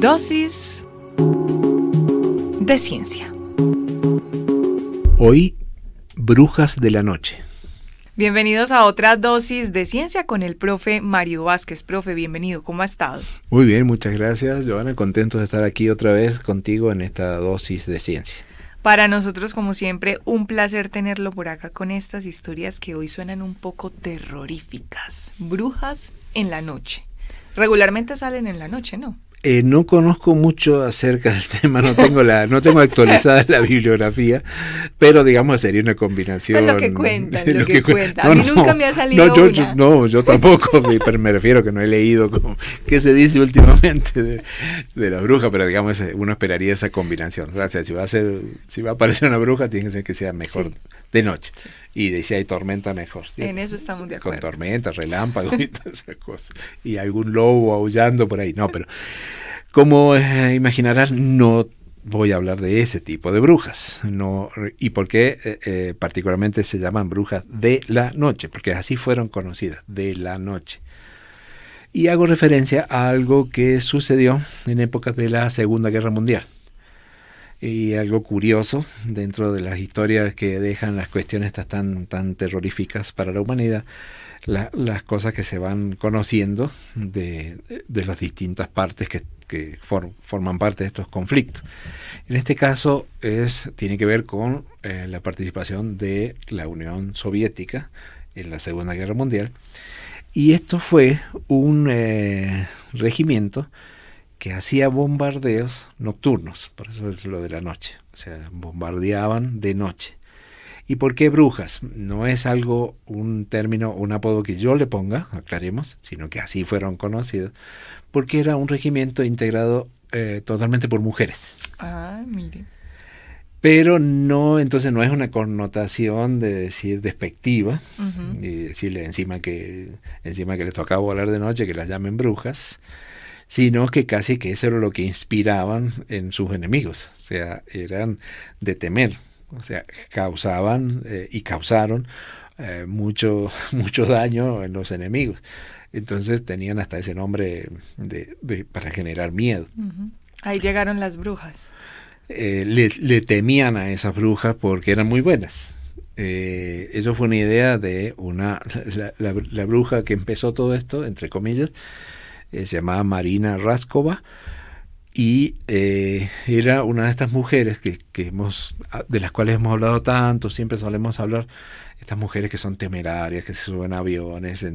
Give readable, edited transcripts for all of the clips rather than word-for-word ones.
Dosis de ciencia. Hoy, brujas de la noche. Bienvenidos a otra dosis de ciencia con el profe Mario Vázquez. Profe, bienvenido. ¿Cómo ha estado? Muy bien, muchas gracias, Joana. Contento de estar aquí otra vez contigo en esta dosis de ciencia. Para nosotros, como siempre, un placer tenerlo por acá con estas historias que hoy suenan un poco terroríficas. Brujas en la noche. Regularmente salen en la noche, ¿no? No conozco mucho acerca del tema, no tengo actualizada la bibliografía, pero digamos sería una combinación. Pues lo que cuenta. A mí nunca me ha salido una. Yo tampoco, pero me refiero que no he leído qué se dice últimamente de la bruja, pero digamos uno esperaría esa combinación. O sea, si va a aparecer una bruja, tiene que ser que sea mejor de noche. Sí. Y si hay tormenta, mejor. ¿Sí? En eso estamos de acuerdo. Con tormenta, relámpagos y todas esas cosas. Y algún lobo aullando por ahí. No, pero como imaginarás, no voy a hablar de ese tipo de brujas. No, ¿y por qué particularmente se llaman brujas de la noche? Porque así fueron conocidas, de la noche. Y hago referencia a algo que sucedió en épocas de la Segunda Guerra Mundial. Y algo curioso dentro de las historias que dejan las cuestiones tan terroríficas para la humanidad, las cosas que se van conociendo de las distintas partes que forman parte de estos conflictos. En este caso tiene que ver con la participación de la Unión Soviética en la Segunda Guerra Mundial, y esto fue un regimiento que hacía bombardeos nocturnos, por eso es lo de la noche, o sea, bombardeaban de noche. ¿Y por qué brujas? No es un término, un apodo que yo le ponga, aclaremos, sino que así fueron conocidos, porque era un regimiento integrado totalmente por mujeres. Ah, mire. Pero entonces no es una connotación de decir despectiva, uh-huh, y decirle encima que les tocaba volar de noche, que las llamen brujas, sino que casi que eso era lo que inspiraban en sus enemigos, o sea, eran de temer, o sea, causaban y causaron mucho daño en los enemigos, entonces tenían hasta ese nombre para generar miedo. Uh-huh. Ahí llegaron las brujas. Le temían a esas brujas porque eran muy buenas. Eso fue una idea de la bruja que empezó todo esto, entre comillas, se llamaba Marina Raskova, y era una de estas mujeres de las cuales hemos hablado tanto, siempre solemos hablar, estas mujeres que son temerarias, que se suben a aviones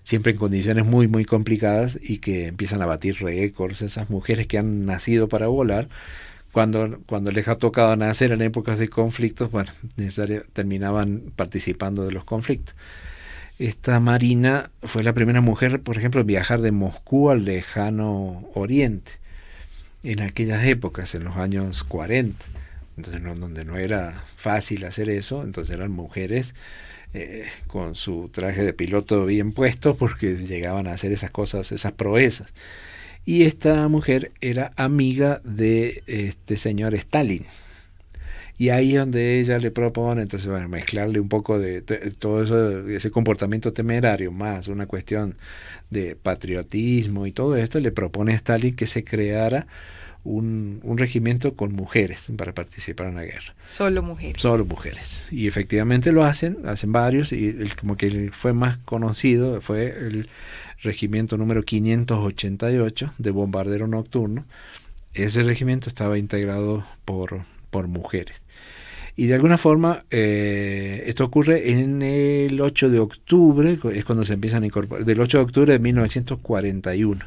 siempre en condiciones muy muy complicadas, y que empiezan a batir récords. Esas mujeres que han nacido para volar, cuando les ha tocado nacer en épocas de conflictos, terminaban participando de los conflictos. Esta Marina fue la primera mujer, por ejemplo, en viajar de Moscú al lejano Oriente, en aquellas épocas, en los años 40, entonces donde no era fácil hacer eso, entonces eran mujeres con su traje de piloto bien puesto, porque llegaban a hacer esas cosas, esas proezas. Y esta mujer era amiga de este señor Stalin. Y ahí es donde ella le propone, entonces, mezclarle un poco de todo eso, ese comportamiento temerario, más una cuestión de patriotismo y todo esto, le propone a Stalin que se creara un regimiento con mujeres para participar en la guerra. Solo mujeres. Solo mujeres. Y efectivamente lo hacen varios, y como que el fue más conocido fue el regimiento número 588 de bombardero nocturno. Ese regimiento estaba integrado por mujeres. Y de alguna forma esto ocurre en el 8 de octubre, es cuando se empiezan a incorporar, del 8 de octubre de 1941.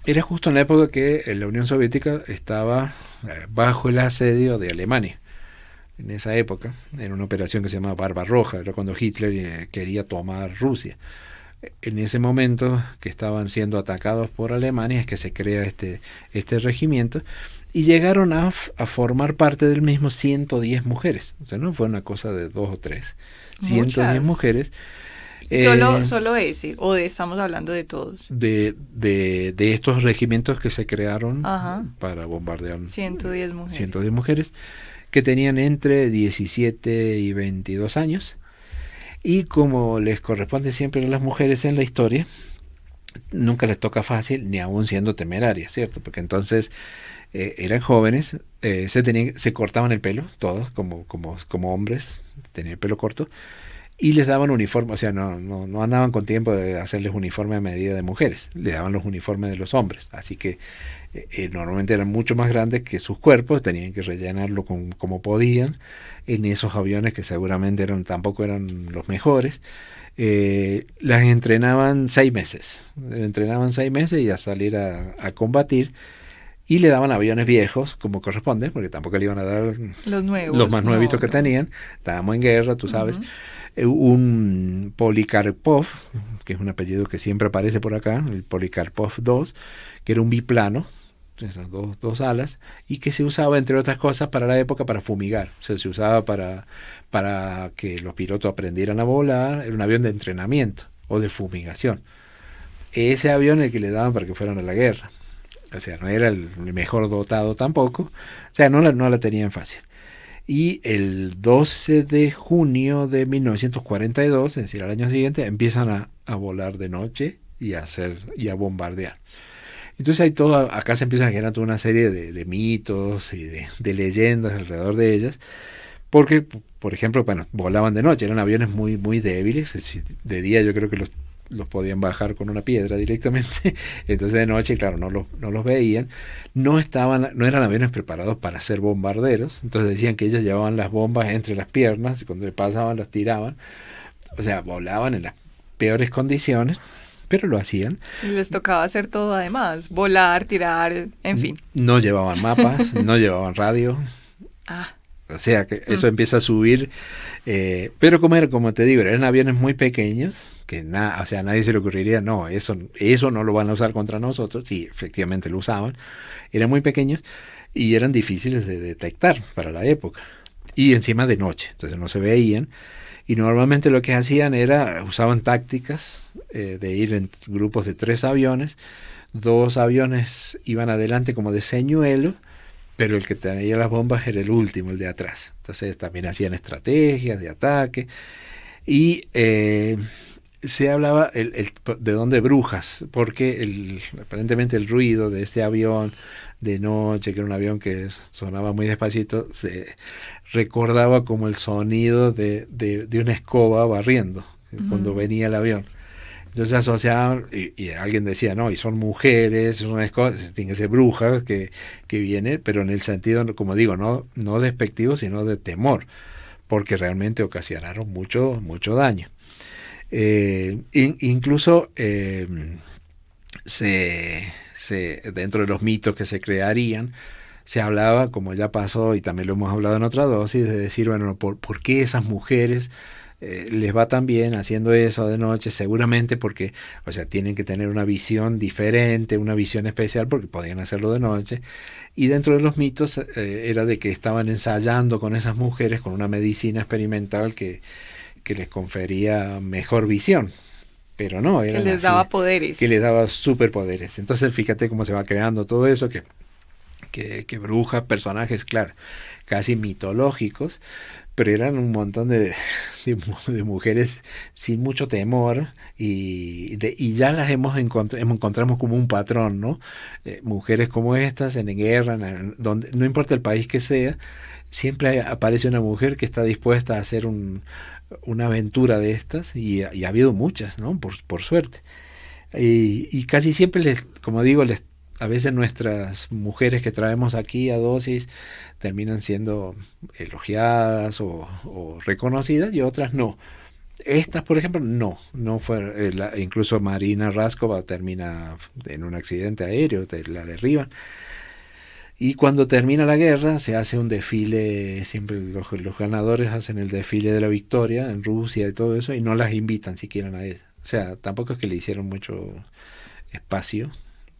Era justo en la época que la Unión Soviética estaba bajo el asedio de Alemania. En esa época, en una operación que se llama Barbarroja, era cuando Hitler quería tomar Rusia. En ese momento que estaban siendo atacados por Alemania es que se crea este regimiento, y llegaron a formar parte del mismo 110 mujeres. O sea, no fue una cosa de 2 o 3. 110 mujeres. ¿Solo ese? ¿O estamos hablando de todos? De estos regimientos que se crearon, ajá, para bombardear 110 mujeres. 110 mujeres que tenían entre 17 y 22 años. Y como les corresponde siempre a las mujeres en la historia, nunca les toca fácil, ni aún siendo temerarias, ¿cierto? Porque entonces eran jóvenes, se cortaban el pelo, todos como hombres, tenían el pelo corto, y les daban uniforme, o sea, no andaban con tiempo de hacerles uniforme a medida de mujeres, le daban los uniformes de los hombres, así que normalmente eran mucho más grandes que sus cuerpos, tenían que rellenarlo como podían, en esos aviones que seguramente tampoco eran los mejores. Las entrenaban 6 meses, y a salir a combatir, y le daban aviones viejos como corresponde, porque tampoco le iban a dar Los nuevos. los más nuevitos que no. tenían. Estábamos en guerra, tú sabes. Ujú. Un Polikarpov, que es un apellido que siempre aparece por acá, el Polikarpov II, que era un biplano, esas dos alas, y que se usaba, entre otras cosas, para la época para fumigar. O sea, se usaba para que los pilotos aprendieran a volar. Era un avión de entrenamiento o de fumigación. Ese avión es el que le daban para que fueran a la guerra. O sea, no era el mejor dotado tampoco. O sea, no la tenían fácil. Y el 12 de junio de 1942, es decir, al año siguiente, empiezan a volar de noche y a bombardear. Entonces acá se empiezan a generar toda una serie de mitos y de leyendas alrededor de ellas, porque, por ejemplo, bueno, volaban de noche, eran aviones muy, muy débiles, de día yo creo que los podían bajar con una piedra directamente, entonces de noche, claro, no los veían, no eran aviones preparados para ser bombarderos, entonces decían que ellos llevaban las bombas entre las piernas y cuando pasaban las tiraban, o sea, volaban en las peores condiciones, pero lo hacían. Y les tocaba hacer todo además, volar, tirar, en fin. No llevaban mapas, no llevaban radio. Ah. O sea que eso empieza a subir, pero como te digo, eran aviones muy pequeños, que o sea, a nadie se le ocurriría, no, eso no lo van a usar contra nosotros. Sí, efectivamente lo usaban, eran muy pequeños y eran difíciles de detectar para la época, y encima de noche, entonces no se veían, y normalmente lo que hacían usaban tácticas de ir en grupos de 3 aviones, 2 aviones iban adelante como de señuelo, pero el que tenía las bombas era el último, el de atrás. Entonces también hacían estrategias de ataque. Y se hablaba de dónde brujas, porque aparentemente el ruido de este avión de noche, que era un avión que sonaba muy despacito, se recordaba como el sonido de una escoba barriendo cuando venía el avión. Entonces asociaban, y alguien decía, no, y son mujeres, son tienen que ser brujas que vienen, pero en el sentido, como digo, no despectivo, sino de temor, porque realmente ocasionaron mucho daño. Incluso dentro de los mitos que se crearían, se hablaba, como ya pasó, y también lo hemos hablado en otra dosis, de decir, bueno, ¿por qué esas mujeres les va tan bien haciendo eso de noche? Seguramente porque, o sea, tienen que tener una visión diferente, una visión especial, porque podían hacerlo de noche. Y dentro de los mitos era de que estaban ensayando con esas mujeres con una medicina experimental que les confería mejor visión. Pero no, que les daba poderes. Que les daba superpoderes. Entonces fíjate cómo se va creando todo eso, que brujas, personajes, claro, casi mitológicos, pero eran un montón de mujeres sin mucho temor, y ya las encontramos como un patrón, ¿no? Mujeres como estas en guerra, donde no importa el país que sea, siempre aparece una mujer que está dispuesta a hacer una aventura de estas, y ha habido muchas, ¿no? Por suerte. Y casi siempre, como digo, a veces nuestras mujeres que traemos aquí a dosis terminan siendo elogiadas o reconocidas, y otras no. Estas, por ejemplo, no fue. Incluso Marina Raskova termina en un accidente aéreo, la derriban. Y cuando termina la guerra se hace un desfile, siempre los ganadores hacen el desfile de la victoria en Rusia y todo eso, y no las invitan siquiera a ellas. O sea, tampoco es que le hicieron mucho espacio,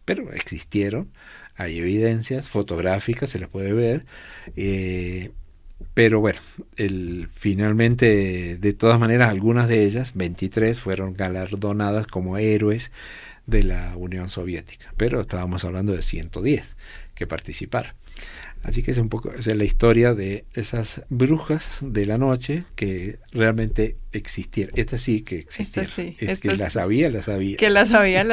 pero existieron, hay evidencias fotográficas, se las puede ver, pero bueno, finalmente, de todas maneras, algunas de ellas, 23, fueron galardonadas como héroes de la Unión Soviética, pero estábamos hablando de 110 que participaron. Así que es un poco, o sea, la historia de esas brujas de la noche que realmente existieron. Esta sí que existieron. Que la sabía. Que la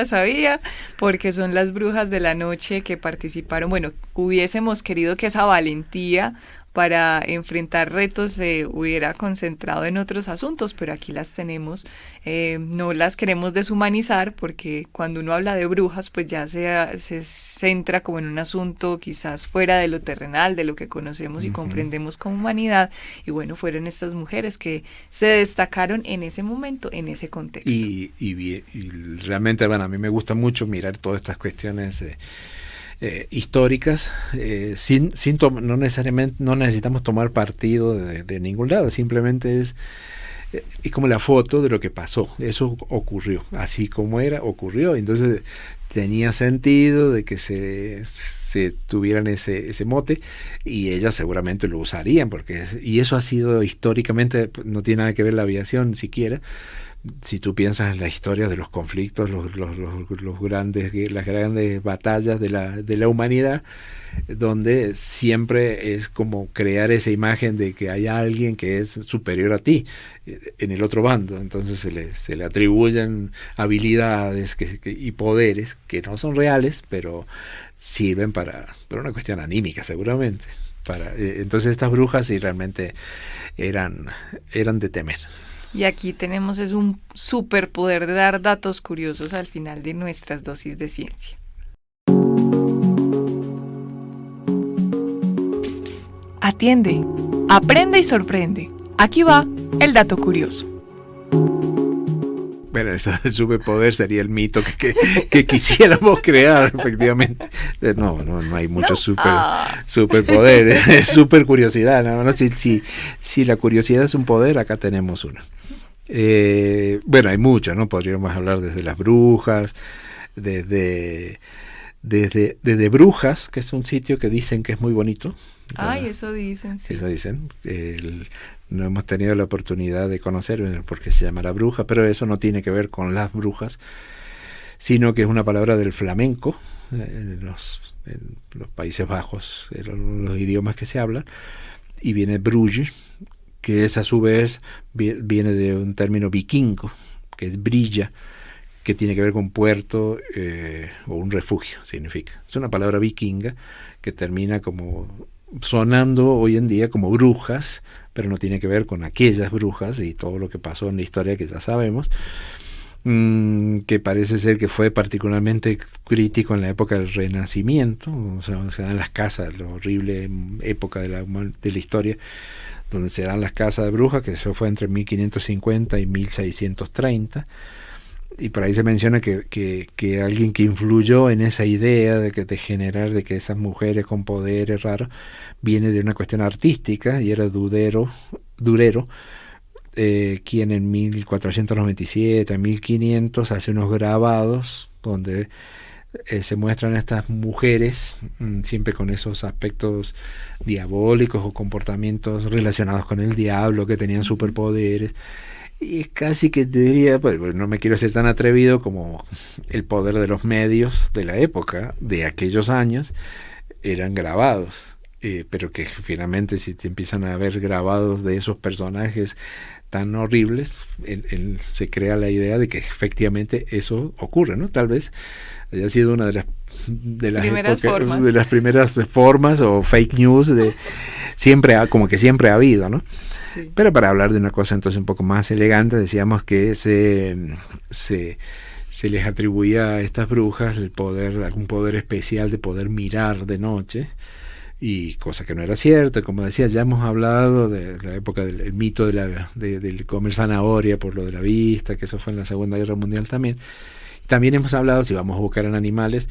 sabía, porque son las brujas de la noche que participaron. Bueno, hubiésemos querido que esa valentía para enfrentar retos se hubiera concentrado en otros asuntos, pero aquí las tenemos. No las queremos deshumanizar, porque cuando uno habla de brujas, pues ya se centra como en un asunto quizás fuera de lo terrenal, de lo que conocemos y comprendemos como humanidad. Y bueno, fueron estas mujeres que se destacaron en ese momento, en ese contexto. Y realmente, bueno, a mí me gusta mucho mirar todas estas cuestiones históricas, no necesariamente, no necesitamos tomar partido de ningún lado, simplemente es como la foto de lo que pasó. Eso ocurrió, así como ocurrió. Entonces tenía sentido de que se tuvieran ese mote, y ellas seguramente lo usarían, y eso ha sido históricamente, no tiene nada que ver la aviación siquiera. Si tú piensas en la historia de los conflictos, las grandes batallas de la humanidad, donde siempre es como crear esa imagen de que hay alguien que es superior a ti en el otro bando. Entonces se le atribuyen habilidades y poderes que no son reales, pero sirven para una cuestión anímica seguramente. Entonces estas brujas sí realmente eran de temer. Y aquí tenemos un superpoder de dar datos curiosos al final de nuestras dosis de ciencia. Psst, psst, atiende, aprende y sorprende. Aquí va el dato curioso. Bueno, ese superpoder sería el mito que quisiéramos crear, efectivamente. No hay muchos superpoderes, es super curiosidad. ¿No? Si la curiosidad es un poder, acá tenemos uno. Bueno, hay mucho, ¿no? Podríamos hablar desde las brujas, desde Brujas, que es un sitio que dicen que es muy bonito. Ay, eso dicen, sí. Eso dicen. No hemos tenido la oportunidad de conocer porque se llamará Bruja, pero eso no tiene que ver con las brujas, sino que es una palabra del flamenco. En los Países Bajos eran los idiomas que se hablan, y viene Bruges, que es a su vez viene de un término vikingo, que es brilla, que tiene que ver con puerto o un refugio, significa. Es una palabra vikinga que termina como sonando hoy en día como brujas, pero no tiene que ver con aquellas brujas y todo lo que pasó en la historia que ya sabemos, que parece ser que fue particularmente crítico en la época del Renacimiento. O sea, se dan las casas, la horrible época de la historia, donde se dan las casas de brujas, que eso fue entre 1550 y 1630, y por ahí se menciona que alguien que influyó en esa idea de generar de que esas mujeres con poderes raros viene de una cuestión artística, y era Durero, quien en 1497, 1500 hace unos grabados donde se muestran estas mujeres siempre con esos aspectos diabólicos o comportamientos relacionados con el diablo, que tenían superpoderes. Y casi que te diría, pues no me quiero ser tan atrevido, como el poder de los medios de la época, de aquellos años, eran grabados. Pero que finalmente, si te empiezan a ver grabados de esos personajes tan horribles, se crea la idea de que efectivamente eso ocurre, ¿no? Tal vez haya sido una de las primeras formas o fake news como que siempre ha habido, ¿no? Sí. Pero para hablar de una cosa entonces un poco más elegante, decíamos que se les atribuía a estas brujas algún poder especial de poder mirar de noche, y cosa que no era cierta. Como decía, ya hemos hablado de la época del mito del comer zanahoria por lo de la vista, que eso fue en la Segunda Guerra Mundial también. También hemos hablado, si vamos a buscar en animales,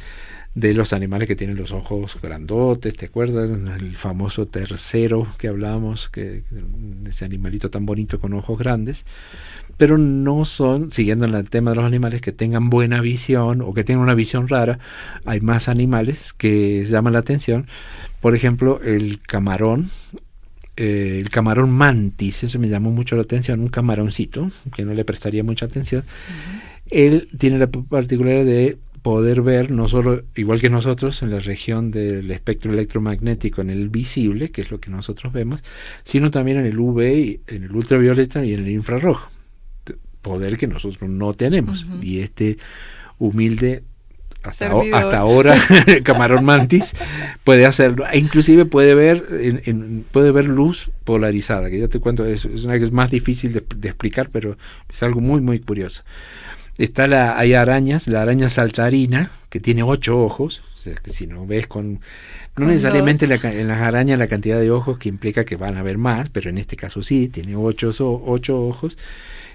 de los animales que tienen los ojos grandotes. ¿Te acuerdas? El famoso tercero que hablamos, ese animalito tan bonito con ojos grandes. Pero no son, siguiendo en el tema de los animales, que tengan buena visión o que tengan una visión rara. Hay más animales que llaman la atención. Por ejemplo, el camarón mantis, ese me llamó mucho la atención, un camaroncito, que no le prestaría mucha atención. Uh-huh. Él tiene la particularidad de poder ver, no solo, igual que nosotros, en la región del espectro electromagnético, en el visible, que es lo que nosotros vemos, sino también en el UV, en el ultravioleta y en el infrarrojo. Poder que nosotros no tenemos. Uh-huh. Y este humilde, hasta ahora, camarón mantis, puede hacerlo. E inclusive puede ver puede ver luz polarizada, que ya te cuento, es una que es más difícil de explicar, pero es algo muy, muy curioso. Hay arañas, la araña saltarina, que tiene 8 ojos, o sea, que si no ves no necesariamente en las arañas la cantidad de ojos que implica que van a ver más, pero en este caso sí, tiene 8 ojos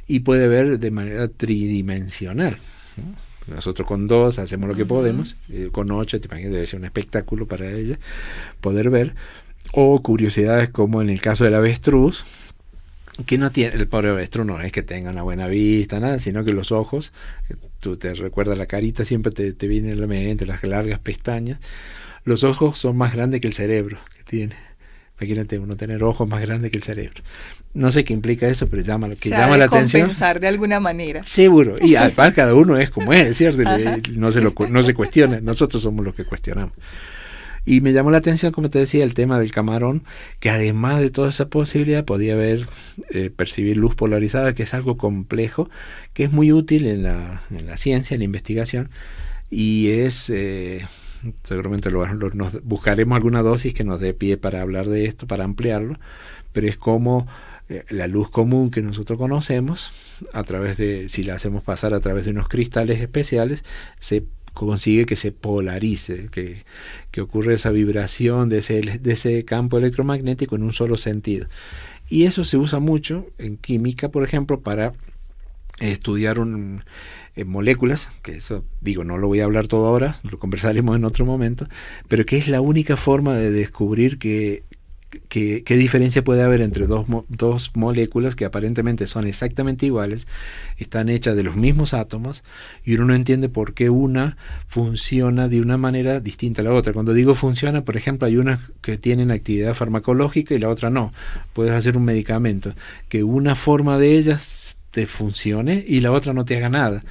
y puede ver de manera tridimensional, ¿no? Nosotros con 2 hacemos lo que podemos, con 8 te imaginas, debe ser un espectáculo para ella poder ver. O curiosidades como en el caso del avestruz, que no tiene, el pobre avestruz no es que tenga una buena vista, nada, sino que los ojos, tú te recuerdas la carita, siempre te viene en la mente, las largas pestañas, los ojos son más grandes que el cerebro que tiene. Imagínate uno tener ojos más grandes que el cerebro. No sé qué implica eso, pero llama la atención. Compensar de alguna manera. Seguro. Y además cada uno es como es, ¿cierto? No se cuestiona. Nosotros somos los que cuestionamos. Y me llamó la atención, como te decía, el tema del camarón, que además de toda esa posibilidad podía percibir luz polarizada, que es algo complejo, que es muy útil en la ciencia, en la investigación, y es... seguramente nos buscaremos alguna dosis que nos dé pie para hablar de esto, para ampliarlo, pero es como la luz común que nosotros conocemos, si la hacemos pasar a través de unos cristales especiales, se consigue que se polarice, que ocurre esa vibración de ese campo electromagnético en un solo sentido. Y eso se usa mucho en química, por ejemplo, para estudiar moléculas, que eso, no lo voy a hablar todo ahora, lo conversaremos en otro momento, pero que es la única forma de descubrir qué diferencia puede haber entre dos moléculas que aparentemente son exactamente iguales, están hechas de los mismos átomos, y uno no entiende por qué una funciona de una manera distinta a la otra. Cuando digo funciona, por ejemplo, hay unas que tienen actividad farmacológica y la otra no. Puedes hacer un medicamento que una forma de ellas te funcione y la otra no te haga nada.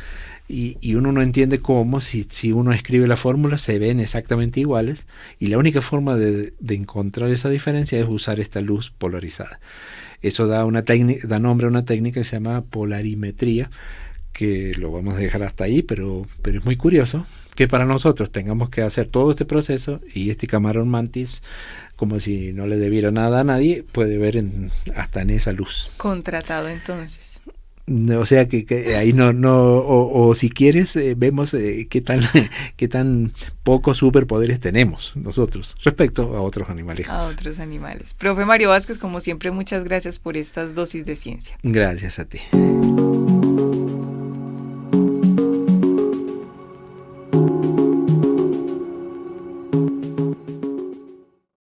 Y uno no entiende cómo, si uno escribe la fórmula, se ven exactamente iguales, y la única forma de encontrar esa diferencia es usar esta luz polarizada. Eso da nombre a una técnica que se llama polarimetría, que lo vamos a dejar hasta ahí, pero es muy curioso que para nosotros tengamos que hacer todo este proceso, y este camarón mantis, como si no le debiera nada a nadie, puede ver hasta en esa luz. Contratado entonces. O sea que ahí o si quieres vemos qué tan pocos superpoderes tenemos nosotros respecto a otros animales. Profe Mario Vázquez, como siempre, muchas gracias por estas dosis de ciencia. Gracias a ti.